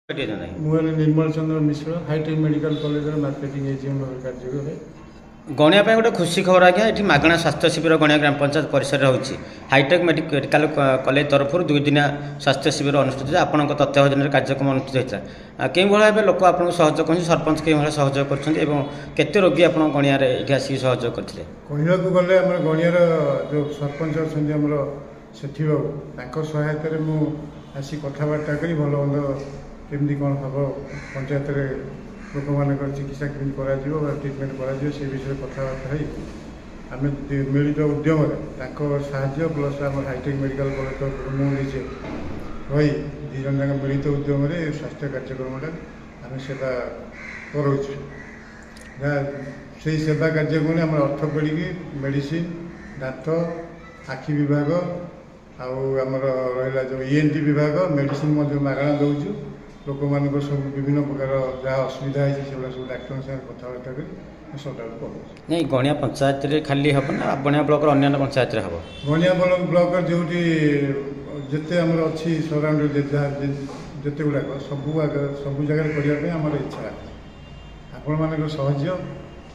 मुझे Nirmal Chandra Mishra hitech medical college marketing AGM कार्य गणिया गोटे खुशी खबर आज्ञा ये मागणा स्वास्थ्य शिविर गणिया ग्राम पंचायत परिसर होती हाईटेक मेडिकल कॉलेज तरफ 2 दिनिया स्वास्थ्य शिविर अनुष्ठित आपण तत्वावधान कार्यक्रम अनुष्ठित होता कई भाव लोक आपको सहयोग कर सरपंच कई भाव सहयोग करते रोगी आप गणिया आसिक सहयोग करते कहवाक गले गणियार जो सरपंच अच्छा सेठी बाबू सहायतार मुझे कथबार्ता कर भल भल केमती कौन हम पंचायत लोक मान चिकित्सा केमी ट्रिटमेंट कर विषय कथबार्ता आम मिलित उद्यम साहय प्लस आम हाईटेक मेडिकल कॉलेज तरफ मुझे रही दी जन जाक मिलित उद्यम स्वास्थ्य कार्यक्रम आम सेवा करोचु से सेवा कार्यक्रम आम अर्थोपेडिक मेडिसिन दांत आखि विभाग आमर रहा जो ईएनटी विभाग मेडिसिन मागणा दौचु लोक मान सब विभिन्न प्रकार जहाँ असुविधा है सब डाक्तर साथ कथबार्ता कर सल्व कर नहीं गणिया पंचायत खाली हम ना गणिया ब्लॉक अन्य पंचायत हम गणिया ब्लॉक जो जिते आम अच्छी सराउंड जिते गुड़ाक सब जगह करने आम इच्छा आपण मान सहयोग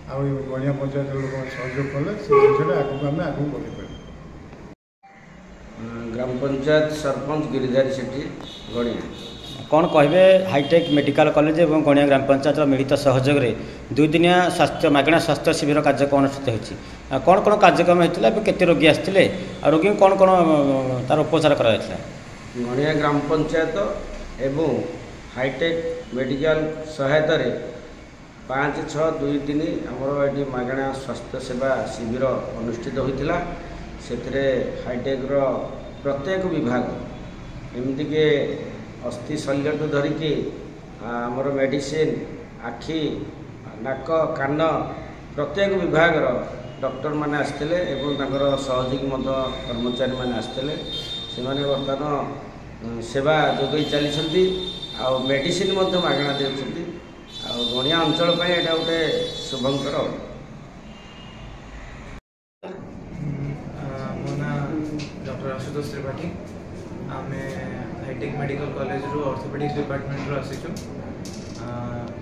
आ गणिया पंचायत लोक सहयोग कले से जिनसा आगे आम आगे बढ़ी ग्राम पंचायत सरपंच गिरिधारी सेठी गणिया कौन कहे हाईटेक मेडिकल कॉलेज और गणिया ग्राम पंचायत मिलित सहयोग में 2 दिनिया स्वास्थ्य मागणा स्वास्थ्य शिविर कार्यक्रम अनुष्ठित होती कौन कौन कार्यक्रम होता है केते रोगी आसते रोगी कौन कौन तार उपचार कर गणिया ग्राम पंचायत एवं हाईटेक मेडिकल सहायता 5-6-2-3 आमर ये मागणा स्वास्थ्य सेवा शिविर अनुष्ठित होता से हाईटेक्र प्रत्येक विभाग एमतीके अस्थि शल्यटू धरिकी आमर मेडिसिन आखि नाक कान प्रत्येक विभाग डॉक्टर माने आसते और सहयोगी कर्मचारी माने आसते से बर्तमान सेवा जोगई चली मेडिसिन मागणा दे गणिया अंचल यहाँ गोटे शुभंकर मो ना डॉक्टर आशुतोष त्रिपाठी आम हाईटेक मेडिकल कॉलेज रू ऑर्थोपेडिक्स डिपार्टमेंट रू आसीचु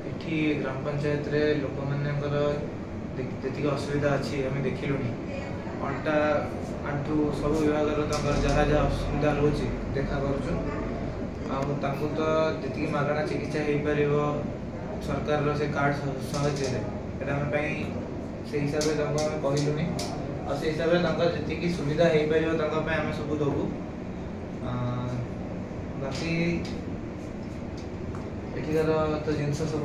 इठी ग्राम पंचायत रे लोक मानकर जी असुविधा अच्छी आम देखिलुनी अंटा आंठू सब विभाग जहाँ जहाँ असुविधा रोचे देखा करूँ तो जी मागणा चिकित्सा हो पार सरकार से कार्ड साहय से हिसाब से आम कहलुनी और से हिसाब से जी सुविधा हो पार आम सब दबू बाकी एठिकार तो जिन सब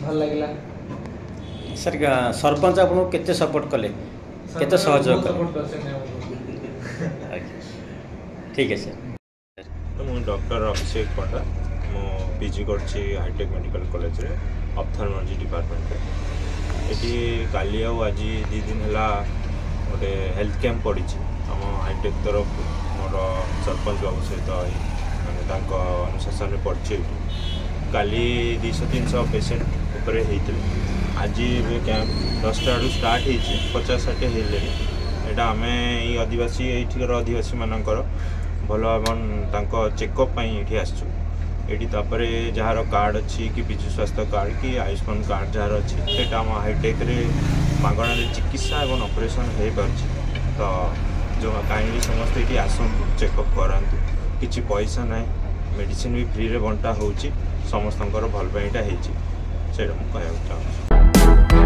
भल लगे सर सरपंच आपको केते सपोर्ट कले केते सहयोग ठीक है सर मु डॉक्टर अभिषेक पंडा मु पीजी करछि हाईटेक मेडिकल कॉलेज रे ऑप्थेल्मोलॉजी डिपार्टमेंट एटी काली आज 2 दिन है गोटे हेल्थ कैंप पड़ी आम हाईटेक तरफ मोर सरपंच बाबू सहित अनुशासन में पड़ी काली 200-300 पेसेंट उपरे आज कैंप 10टा स्टार्ट हो 50-60 हेले यहाँ आम ये आदिवासी ये आदिवासी मानकर भल भाव चेकअप ये आसचु ये जार कार्ड अच्छी कि विजु स्वास्थ्य कार्ड कि आयुष्मान कार्ड जार अच्छी से आम हाईटेक मागणा चिकित्सा और ऑपरेशन हो पार्छ तो जो कहीं समस्त ये आसतु चेकअप करातु किसी पैसा ना मेडिसिन भी फ्री रे बंटा हो समस्त भल पाइटा हो कहना चाहूँ।